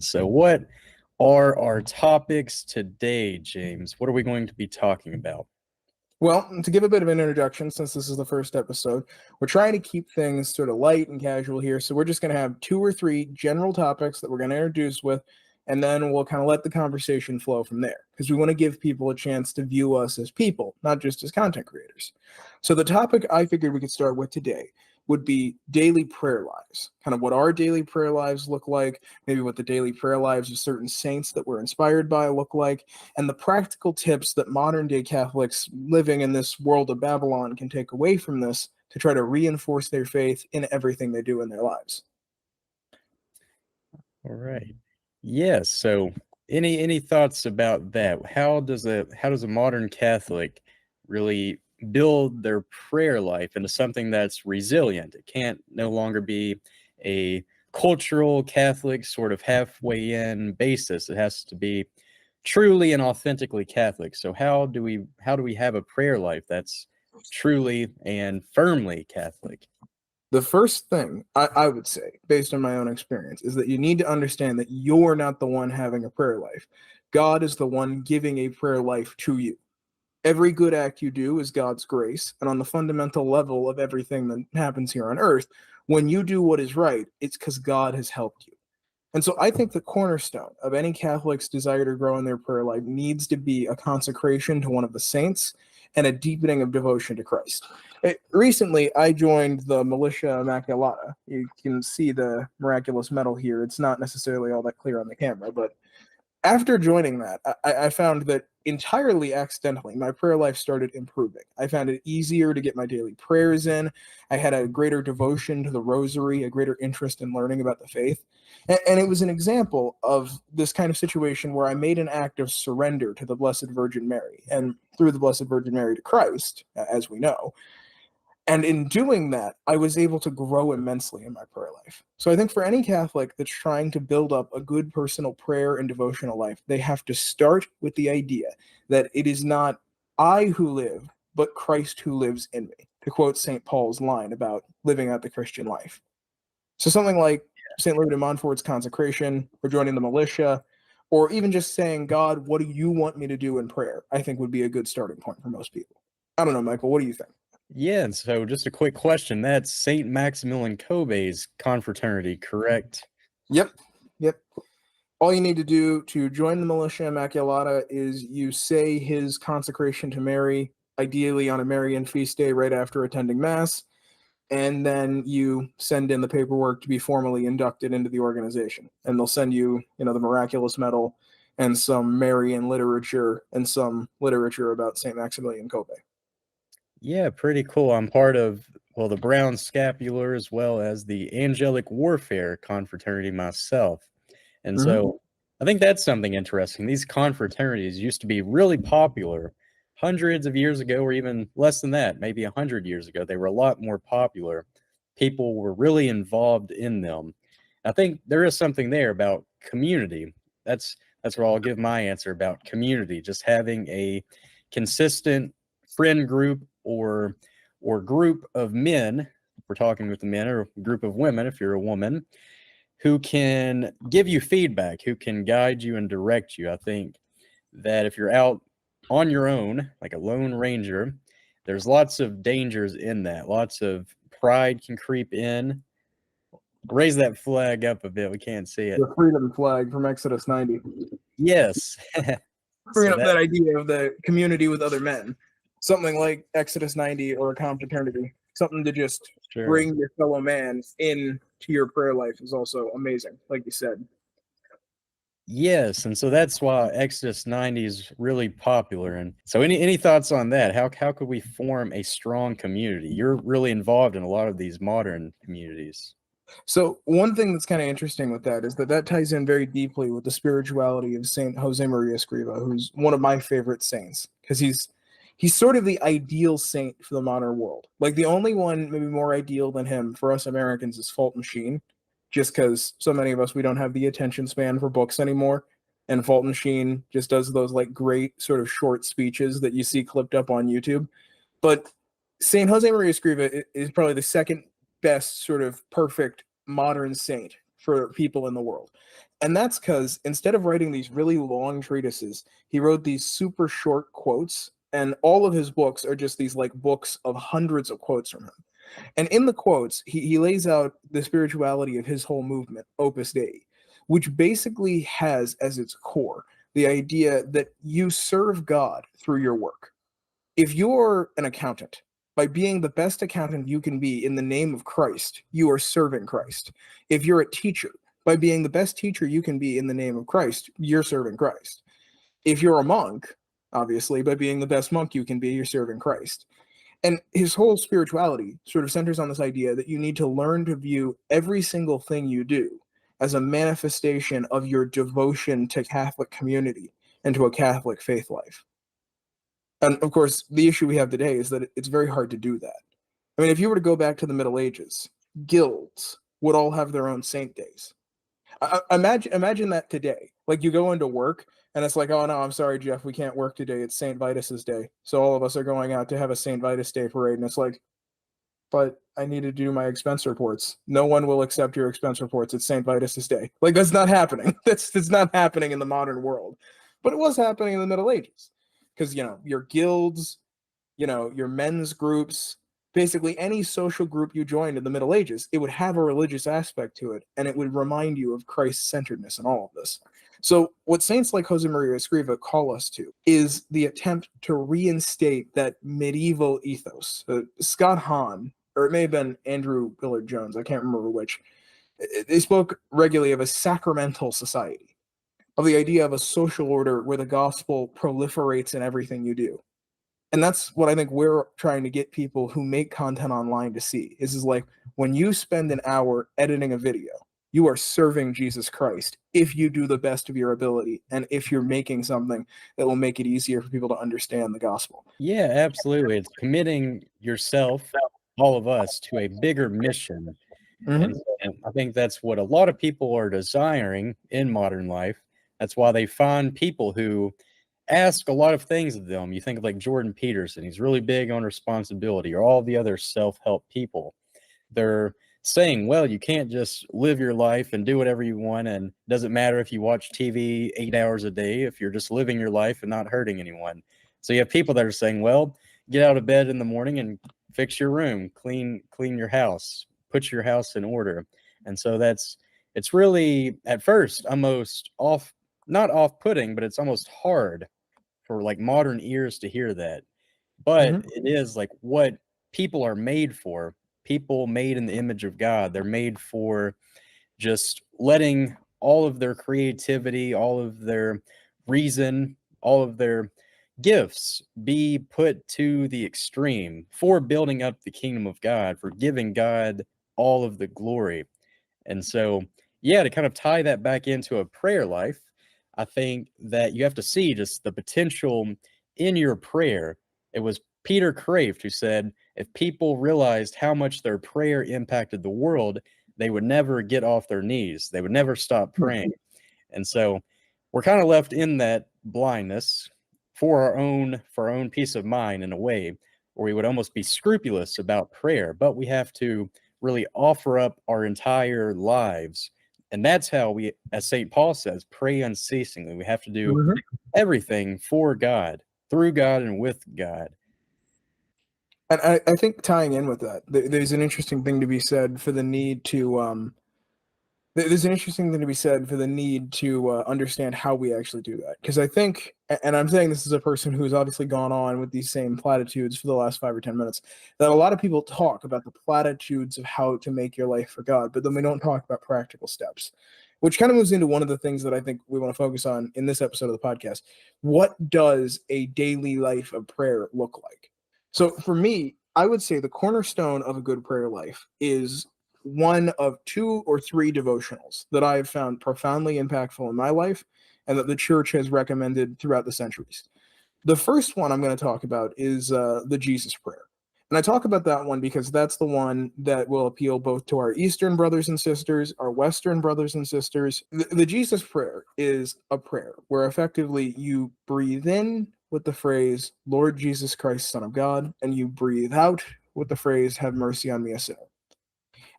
So, what are our topics today, James? What are we going to be talking about? Well, to give a bit of an introduction, since this is the first episode, we're trying to keep things sort of light and casual here. So we're just going to have two or three general topics that we're going to introduce with, and then we'll kind of let the conversation flow from there because we want to give people a chance to view us as people, not just as content creators. So the topic I figured we could start with today would be daily prayer lives, kind of what our daily prayer lives look like, maybe what the daily prayer lives of certain saints that we're inspired by look like, and the practical tips that modern day Catholics living in this world of Babylon can take away from this to try to reinforce their faith in everything they do in their lives. All right. Yes. So, any thoughts about that? How does a modern Catholic really build their prayer life into something that's resilient? It can't no longer be a cultural Catholic sort of halfway in basis. It has to be truly and authentically Catholic. So how do we have a prayer life that's truly and firmly Catholic? The first thing I would say, based on my own experience, is that you need to understand that you're not the one having a prayer life. God is the one giving a prayer life to you. Every good act you do is God's grace. And on the fundamental level of everything that happens here on earth, when you do what is right, it's because God has helped you. And so I think the cornerstone of any Catholic's desire to grow in their prayer life needs to be a consecration to one of the saints and a deepening of devotion to Christ. Recently, I joined the Militia Immaculata. You can see the miraculous medal here. It's not necessarily all that clear on the camera, but after joining that, I found that entirely accidentally, my prayer life started improving. I found it easier to get my daily prayers in. I had a greater devotion to the rosary, a greater interest in learning about the faith. And it was an example of this kind of situation where I made an act of surrender to the Blessed Virgin Mary, and through the Blessed Virgin Mary to Christ, as we know. And in doing that, I was able to grow immensely in my prayer life. So I think for any Catholic that's trying to build up a good personal prayer and devotional life, they have to start with the idea that it is not I who live, but Christ who lives in me, to quote St. Paul's line about living out the Christian life. So something like St. Louis de Montfort's consecration, or joining the militia, or even just saying, God, what do you want me to do in prayer? I think would be a good starting point for most people. I don't know, Michael, what do you think? Yeah, and so just a quick question. That's Saint Maximilian Kolbe's confraternity, correct? Yep. Yep. All you need to do to join the Militia Immaculata is you say his consecration to Mary, ideally on a Marian feast day right after attending Mass, and then you send in the paperwork to be formally inducted into the organization. And they'll send you, the miraculous medal and some Marian literature and some literature about St. Maximilian Kolbe. Yeah, pretty cool. I'm part of, well, the Brown Scapular as well as the Angelic Warfare confraternity myself. And Mm-hmm. so I think that's something interesting. These confraternities used to be really popular hundreds of years ago, or even less than that, maybe 100 years ago. They were a lot more popular. People were really involved in them. I think there is something there about community. That's where I'll give my answer about community. Just having a consistent friend group or group of men. If we're talking with the men, or a group of women if you're a woman, who can give you feedback, who can guide you and direct you. I think that if you're out on your own, like a lone ranger, there's lots of dangers in that. Lots of pride can creep in. Raise that flag up a bit. We can't see it. The freedom flag from Exodus 90. Yes. Bringing So up that, that idea of the community with other men, something like Exodus 90 or a confraternity, something to just sure. bring your fellow man into your prayer life is also amazing, like you said. Yes, and so that's why Exodus 90 is really popular. And so any thoughts on that? How could we form a strong community? You're really involved in a lot of these modern communities. So one thing that's kind of interesting with that is that ties in very deeply with the spirituality of Saint Jose Maria Escriva, who's one of my favorite saints because he's sort of the ideal saint for the modern world. Like the only one maybe more ideal than him for us Americans is Fault Machine, just because so many of us we don't have the attention span for books anymore. And Fault Machine just does those like great sort of short speeches that you see clipped up on YouTube. But Saint Jose Maria Escriva is probably the second best sort of perfect modern saint for people in the world. And that's because instead of writing these really long treatises, he wrote these super short quotes, and all of his books are just these like books of hundreds of quotes from him. And in the quotes, he lays out the spirituality of his whole movement, Opus Dei, which basically has as its core the idea that you serve God through your work. If you're an accountant, by being the best accountant you can be in the name of Christ, you are serving Christ. If you're a teacher, by being the best teacher you can be in the name of Christ, you're serving Christ. If you're a monk, obviously, by being the best monk you can be, you're serving Christ. And his whole spirituality sort of centers on this idea that you need to learn to view every single thing you do as a manifestation of your devotion to Catholic community and to a Catholic faith life. And of course, the issue we have today is that it's very hard to do that. I mean, if you were to go back to the Middle Ages, guilds would all have their own saint days. Imagine that today. Like you go into work and it's like, oh no, I'm sorry, Jeff, we can't work today. It's St. Vitus's day. So all of us are going out to have a St. Vitus Day parade. And it's like, but I need to do my expense reports. No one will accept your expense reports. It's St. Vitus's Day. Like that's not happening. That's not happening in the modern world. But it was happening in the Middle Ages. Because, your guilds, your men's groups, basically any social group you joined in the Middle Ages, it would have a religious aspect to it, and it would remind you of Christ-centeredness in all of this. So what saints like Josemaria Escriva call us to is the attempt to reinstate that medieval ethos. Scott Hahn, or it may have been Andrew Willard Jones, I can't remember which, they spoke regularly of a sacramental society, of the idea of a social order where the gospel proliferates in everything you do. And that's what I think we're trying to get people who make content online to see. Is like when you spend an hour editing a video, you are serving Jesus Christ if you do the best of your ability and if you're making something that will make it easier for people to understand the gospel. Yeah, absolutely. It's committing yourself, all of us, to a bigger mission. And so I think that's what a lot of people are desiring in modern life. That's why they find people who ask a lot of things of them. You think of like Jordan Peterson, he's really big on responsibility, or all the other self-help people. They're saying, well, you can't just live your life and do whatever you want, and it doesn't matter if you watch TV 8 hours a day if you're just living your life and not hurting anyone. So you have people that are saying, well, get out of bed in the morning and fix your room, clean your house, put your house in order. And so it's really at first almost not off-putting, but it's almost hard for like modern ears to hear that. But it is like what people are made for. People made in the image of God. They're made for just letting all of their creativity, all of their reason, all of their gifts be put to the extreme for building up the kingdom of God, for giving God all of the glory. And so, yeah, to kind of tie that back into a prayer life, I think that you have to see just the potential in your prayer. It was Peter Kraft who said, if people realized how much their prayer impacted the world, they would never get off their knees. They would never stop praying. And so we're kind of left in that blindness for our own peace of mind in a way, where we would almost be scrupulous about prayer, but we have to really offer up our entire lives. And that's how we, as St. Paul says, pray unceasingly. We have to do everything for God, through God, and with God. And I think tying in with that, there's an interesting thing to be said for the need to understand how we actually do that. Because I think, and I'm saying this as a person who's obviously gone on with these same platitudes for the last 5 or 10 minutes, that a lot of people talk about the platitudes of how to make your life for God, but then we don't talk about practical steps, which kind of moves into one of the things that I think we want to focus on in this episode of the podcast. What does a daily life of prayer look like? So for me, I would say the cornerstone of a good prayer life is one of 2 or 3 devotionals that I have found profoundly impactful in my life and that the church has recommended throughout the centuries. The first one I'm going to talk about is the Jesus Prayer. And I talk about that one because that's the one that will appeal both to our Eastern brothers and sisters, our Western brothers and sisters. The Jesus Prayer is a prayer where effectively you breathe in with the phrase, Lord Jesus Christ, Son of God, and you breathe out with the phrase, have mercy on me, a sinner.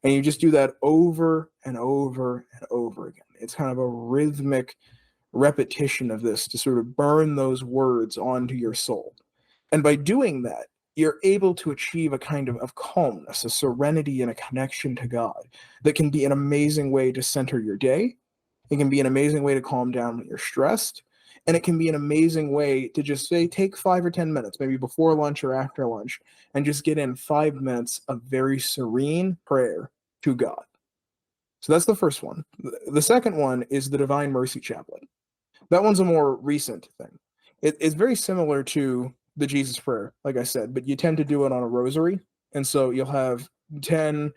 And you just do that over and over and over again. It's kind of a rhythmic repetition of this to sort of burn those words onto your soul. And by doing that, you're able to achieve a kind of calmness, a serenity, and a connection to God that can be an amazing way to center your day. It can be an amazing way to calm down when you're stressed. And it can be an amazing way to just say, take 5 or 10 minutes, maybe before lunch or after lunch, and just get in 5 minutes of very serene prayer to God. So that's the first one. The second one is the Divine Mercy Chaplet. That one's a more recent thing. It's very similar to the Jesus Prayer, like I said, but you tend to do it on a rosary. And so you'll have 10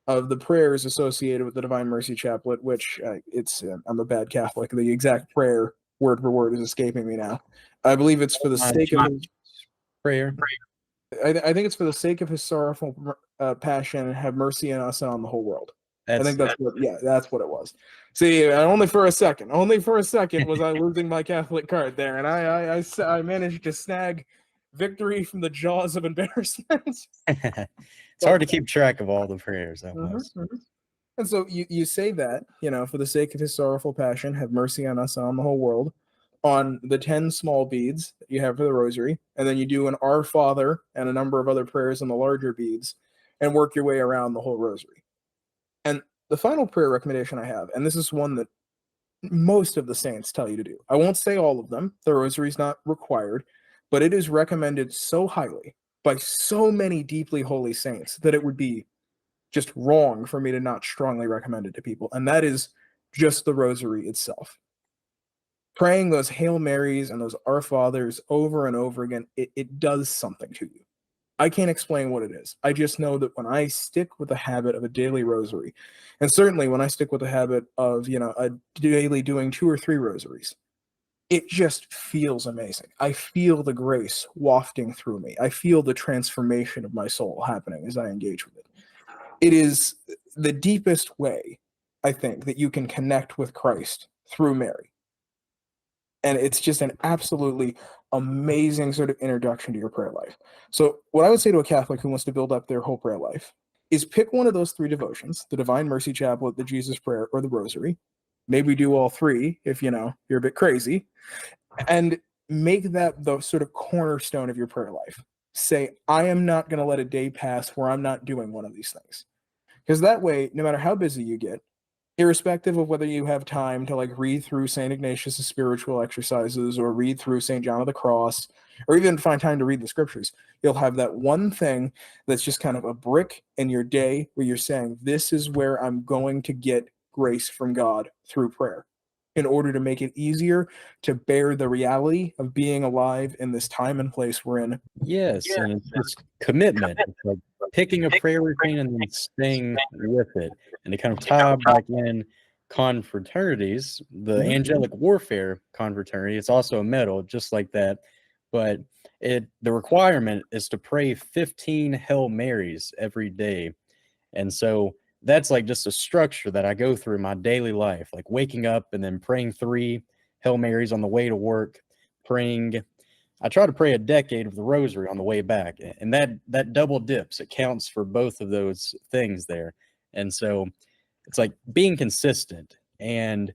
of the prayers associated with the Divine Mercy Chaplet, which I'm a bad Catholic. The exact prayer, word for word, is escaping me now. I believe it's for the sake of his prayer. I think it's for the sake of his sorrowful passion, have mercy on us and on the whole world. I think that's what it was. See, only for a second was I losing my Catholic card there, and I managed to snag victory from the jaws of embarrassment. It's hard to keep track of all the prayers. Almost. And so you say that, for the sake of his sorrowful passion, have mercy on us and on the whole world, on the 10 small beads that you have for the rosary, and then you do an Our Father and a number of other prayers on the larger beads, and work your way around the whole rosary. And the final prayer recommendation I have, and this is one that most of the saints tell you to do. I won't say all of them. The rosary is not required, but it is recommended so highly by so many deeply holy saints that it would be just wrong for me to not strongly recommend it to people. And that is just the rosary itself. Praying those Hail Marys and those Our Fathers over and over again, it does something to you. I can't explain what it is. I just know that when I stick with the habit of a daily rosary, and certainly when I stick with the habit of, a daily doing 2 or 3 rosaries, it just feels amazing. I feel the grace wafting through me. I feel the transformation of my soul happening as I engage with it. It is the deepest way, I think, that you can connect with Christ through Mary. And it's just an absolutely amazing sort of introduction to your prayer life. So what I would say to a Catholic who wants to build up their whole prayer life is pick one of those 3 devotions, the Divine Mercy Chaplet, the Jesus Prayer, or the Rosary. Maybe do all 3 if, you're a bit crazy. And make that the sort of cornerstone of your prayer life. Say, I am not going to let a day pass where I'm not doing one of these things. Because that way, no matter how busy you get, irrespective of whether you have time to read through St. Ignatius' spiritual exercises or read through St. John of the Cross, or even find time to read the scriptures, you'll have that one thing that's just kind of a brick in your day where you're saying, this is where I'm going to get grace from God through prayer, in order to make it easier to bear the reality of being alive in this time and place we're in. Yes, and it's this commitment. It's like picking a prayer routine and then staying with it. And to kind of tie back in confraternities, the angelic warfare confraternity, it's also a medal just like that. But the requirement is to pray 15 Hail Marys every day. And so that's just a structure that I go through my daily life, like waking up and then praying 3 Hail Marys on the way to work, I try to pray a decade of the rosary on the way back, and that double dips. It counts for both of those things there. And so it's like being consistent. And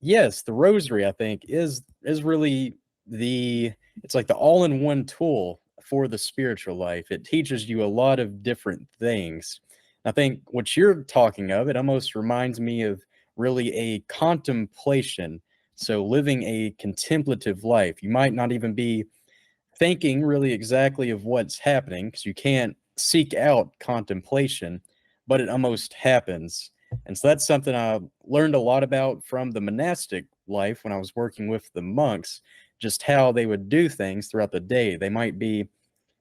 yes, the rosary, I think, is really it's like the all-in-one tool for the spiritual life. It teaches you a lot of different things. I think what you're talking of, it almost reminds me of really a contemplation. So living a contemplative life. You might not even be thinking really exactly of what's happening because you can't seek out contemplation, but it almost happens. And so that's something I learned a lot about from the monastic life when I was working with the monks, just how they would do things throughout the day. They might be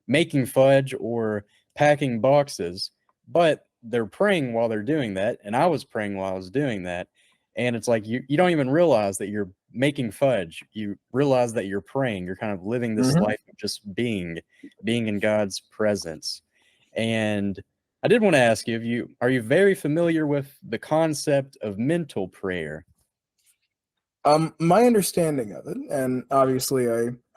making fudge or packing boxes, but they're praying while they're doing that. And I was praying while I was doing that. And it's like you don't even realize that you're making fudge. You realize that you're praying. You're kind of living this life of just being in God's presence. And I did want to ask you, are you very familiar with the concept of mental prayer? My understanding of it, and obviously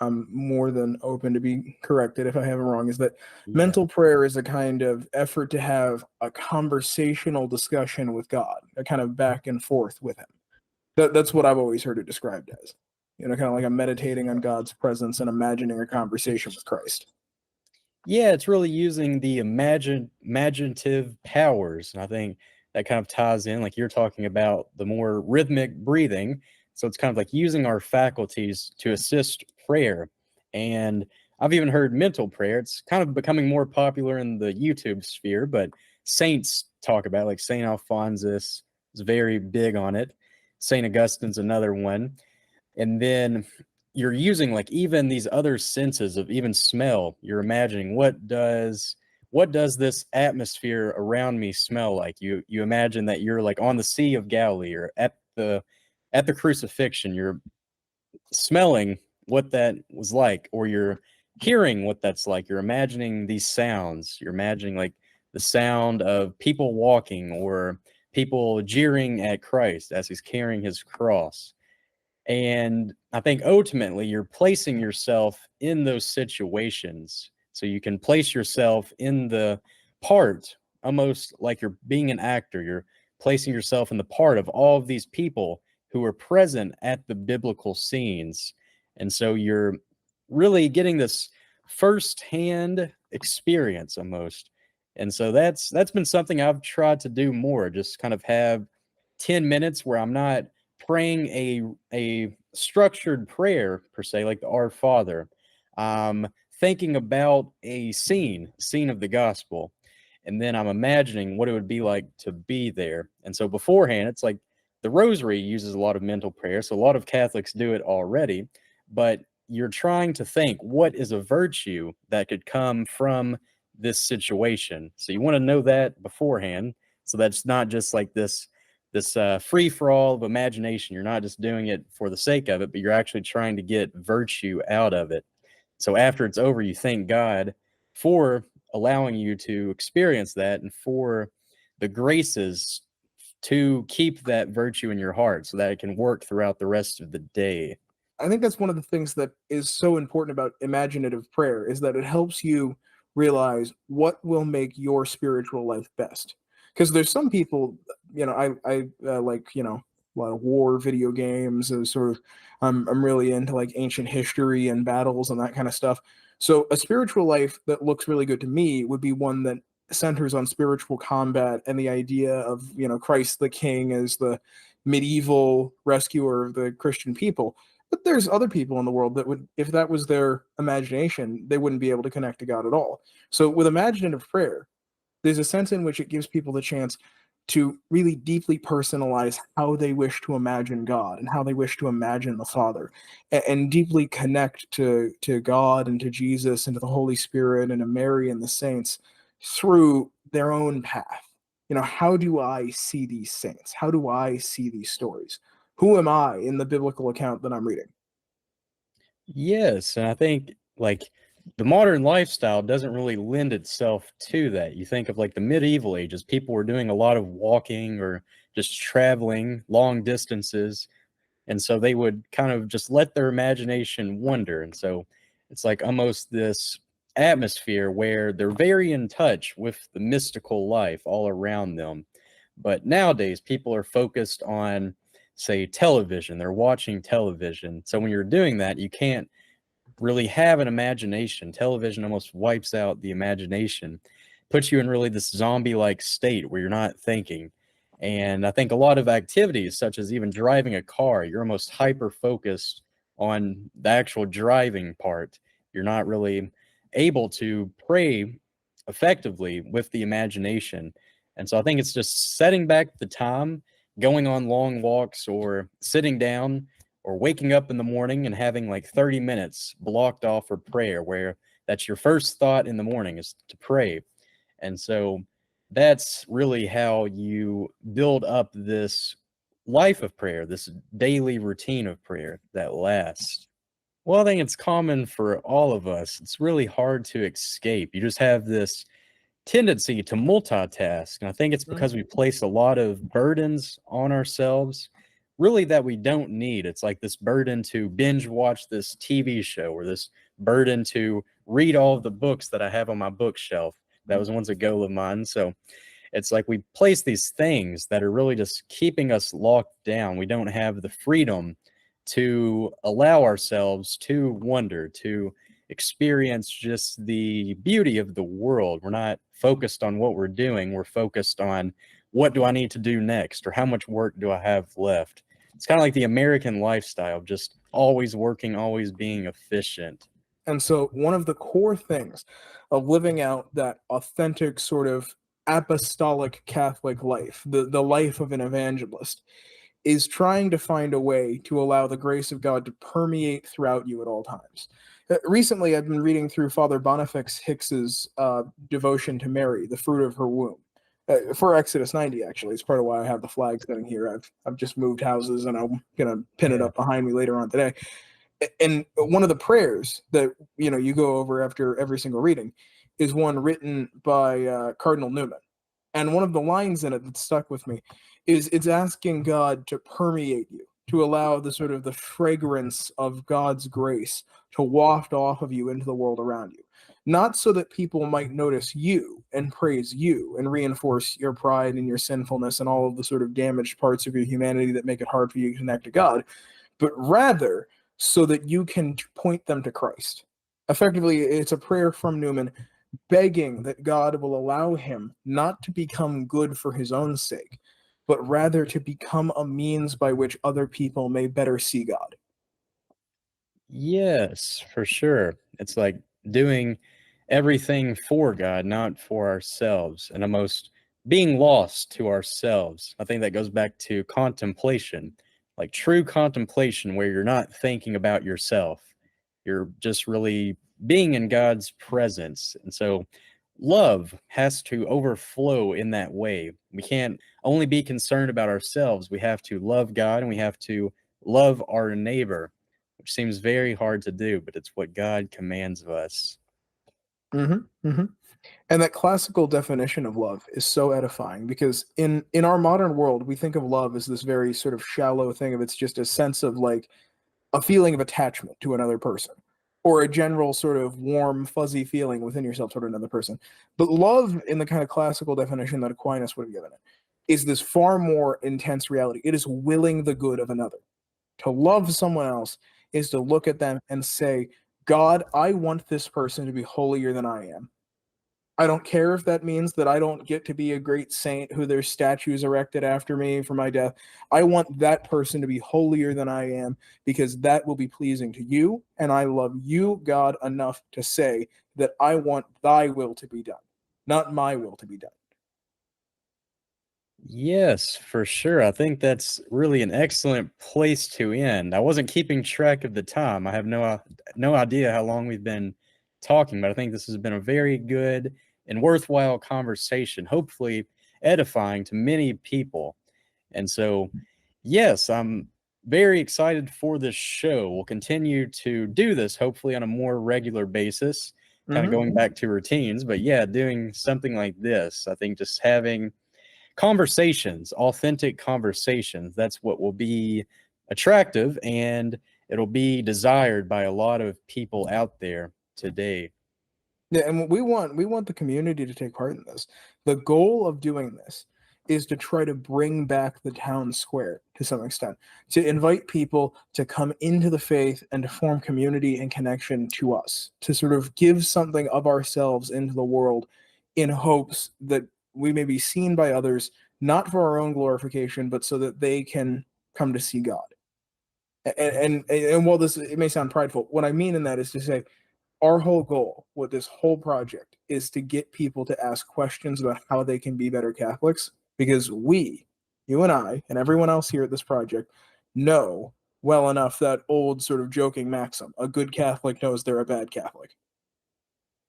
I'm more than open to be corrected if I have it wrong, is that Yeah. mental prayer is a kind of effort to have a conversational discussion with God, a kind of back and forth with Him. That's what I've always heard it described as. Kind of like I'm meditating on God's presence and imagining a conversation with Christ. Yeah, it's really using the imaginative powers, and I think that kind of ties in, like you're talking about, the more rhythmic breathing. So it's kind of like using our faculties to assist prayer. And I've even heard mental prayer. It's kind of becoming more popular in the YouTube sphere, but saints talk about it, like Saint Alphonsus is very big on it. Saint Augustine's another one. And then you're using like even these other senses of even smell. You're imagining what does this atmosphere around me smell like. You imagine that you're like on the Sea of Galilee or at the crucifixion. You're smelling what that was like, or you're hearing what that's like. You're imagining these sounds. You're imagining like the sound of people walking or people jeering at Christ as he's carrying his cross. And I think ultimately you're placing yourself in those situations so you can place yourself in the part, almost like you're being an actor. You're placing yourself in the part of all of these people who are present at the biblical scenes. And so you're really getting this firsthand experience almost. And so that's been something I've tried to do more, just kind of have 10 minutes where I'm not praying a structured prayer per se, like the Our Father, thinking about a scene of the gospel, and then I'm imagining what it would be like to be there. And so beforehand, it's like the Rosary uses a lot of mental prayer, so a lot of Catholics do it already, but you're trying to think what is a virtue that could come from this situation. So you want to know that beforehand, so that's not just like this free for all of imagination. You're not just doing it for the sake of it, but you're actually trying to get virtue out of it. So after it's over, you thank God for allowing you to experience that and for the graces to keep that virtue in your heart so that it can work throughout the rest of the day. I think that's one of the things that is so important about imaginative prayer is that it helps you realize what will make your spiritual life best. Because there's some people, I like a lot of war video games and sort of I'm really into like ancient history and battles and that kind of stuff. So a spiritual life that looks really good to me would be one that centers on spiritual combat and the idea of Christ the King as the medieval rescuer of the Christian people. But there's other people in the world that would, if that was their imagination, they wouldn't be able to connect to God at all. So with imaginative prayer, there's a sense in which it gives people the chance to really deeply personalize how they wish to imagine God and how they wish to imagine the Father, and deeply connect to God and to Jesus and to the Holy Spirit and to Mary and the saints through their own path. How do I see these saints? How do I see these stories? Who am I in the biblical account that I'm reading? Yes, and I think like the modern lifestyle doesn't really lend itself to that. You think of like the medieval ages, people were doing a lot of walking or just traveling long distances. And so they would kind of just let their imagination wander. And so it's like almost this atmosphere where they're very in touch with the mystical life all around them. But nowadays, people are focused on, say, television. They're watching television. So when you're doing that, you can't really have an imagination. Television almost wipes out the imagination, puts you in really this zombie-like state where you're not thinking. And I think a lot of activities, such as even driving a car, you're almost hyper focused on the actual driving part. You're not really able to pray effectively with the imagination. And so I think it's just setting back the time, going on long walks or sitting down or waking up in the morning and having like 30 minutes blocked off for prayer, where that's your first thought in the morning is to pray. And so that's really how you build up this life of prayer, this daily routine of prayer that lasts. Well, I think it's common for all of us. It's really hard to escape. You just have this tendency to multitask. And I think it's Mhm. because we place a lot of burdens on ourselves. really that we don't need. It's like this burden to binge watch this TV show, or this burden to read all of the books that I have on my bookshelf. That was once a goal of mine. So it's like we place these things that are really just keeping us locked down. We don't have the freedom to allow ourselves to wonder, to experience just the beauty of the world. We're not focused on what we're doing. We're focused on, what do I need to do next, or how much work do I have left? It's kind of like the American lifestyle, just always working, always being efficient. And so, one of the core things of living out that authentic sort of apostolic Catholic life, the life of an evangelist, is trying to find a way to allow the grace of God to permeate throughout you at all times. Recently, I've been reading through Father Boniface Hicks's devotion to Mary, the fruit of her womb, for Exodus 90. Actually, it's part of why I have the flag sitting here. I've just moved houses, and I'm gonna pin it up behind me later on today. And one of the prayers that you go over after every single reading is one written by Cardinal Newman, and one of the lines in it that stuck with me is, it's asking God to permeate you, to allow the sort of the fragrance of God's grace to waft off of you into the world around you, not so that people might notice you and praise you and reinforce your pride and your sinfulness and all of the sort of damaged parts of your humanity that make it hard for you to connect to God, but rather so that you can point them to Christ. Effectively, it's a prayer from Newman begging that God will allow him not to become good for his own sake, but rather to become a means by which other people may better see God. Yes, for sure. It's like doing everything for God, not for ourselves, and almost being lost to ourselves. I think that goes back to contemplation, like true contemplation, where you're not thinking about yourself. You're just really being in God's presence. And so love has to overflow in that way. We can't only be concerned about ourselves. We have to love God, and we have to love our neighbor, which seems very hard to do, but it's what God commands of us. Mm-hmm, mm-hmm. And that classical definition of love is so edifying, because in our modern world, we think of love as this very sort of shallow thing of, it's just a sense of like a feeling of attachment to another person, or a general sort of warm, fuzzy feeling within yourself toward another person. But love, in the kind of classical definition that Aquinas would have given it, is this far more intense reality. It is willing the good of another. To love someone else is to look at them and say, God, I want this person to be holier than I am. I don't care if that means that I don't get to be a great saint who there's statues erected after me for my death. I want that person to be holier than I am, because that will be pleasing to you. And I love you, God, enough to say that I want thy will to be done, not my will to be done. Yes, for sure. I think that's really an excellent place to end. I wasn't keeping track of the time. I have no idea how long we've been talking, but I think this has been a very good and worthwhile conversation, hopefully edifying to many people. And so, yes, I'm very excited for this show. We'll continue to do this hopefully on a more regular basis, kind of Mm-hmm. going back to routines, but yeah, doing something like this. I think just having conversations, authentic conversations, that's what will be attractive, and it'll be desired by a lot of people out there today. Yeah, and we want the community to take part in this. The goal of doing this is to try to bring back the town square to some extent, to invite people to come into the faith and to form community and connection to us, to sort of give something of ourselves into the world in hopes that we may be seen by others, not for our own glorification, but so that they can come to see God. And while this, it may sound prideful, what I mean in that is to say, our whole goal with this whole project is to get people to ask questions about how they can be better Catholics, because we, you and I, and everyone else here at this project, know well enough that old sort of joking maxim: a good Catholic knows they're a bad Catholic.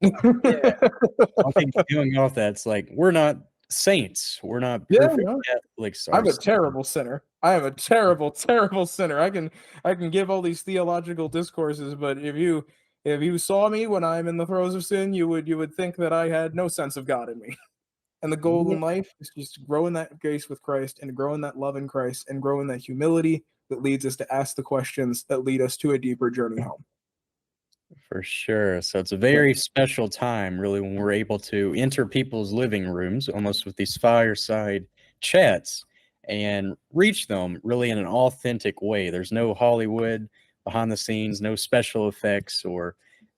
Yeah, I think going off that, it's like we're not saints. We're not Yeah, perfect no, Catholics I'm a ourselves. terrible sinner. I am a terrible, terrible sinner. I can give all these theological discourses, but if you saw me when I'm in the throes of sin, you would think that I had no sense of God in me. And the goal Yeah, in life is just to grow in that grace with Christ and to grow in that love in Christ and grow in that humility that leads us to ask the questions that lead us to a deeper journey home. for sure. So it's a Yeah. very special time, really, when we're able to enter people's living rooms almost with these fireside chats and reach them really in an authentic way. There's no Hollywood behind the scenes, no special effects or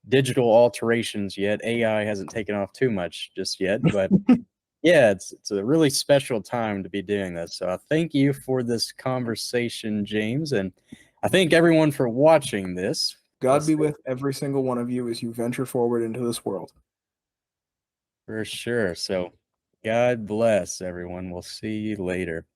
digital alterations yet. AI hasn't taken off too much just yet, but yeah, it's a really special time to be doing this. So I thank you for this conversation, James, and I thank everyone for watching this. God be with every single one of you as you venture forward into this world. For sure. So God bless everyone. We'll see you later.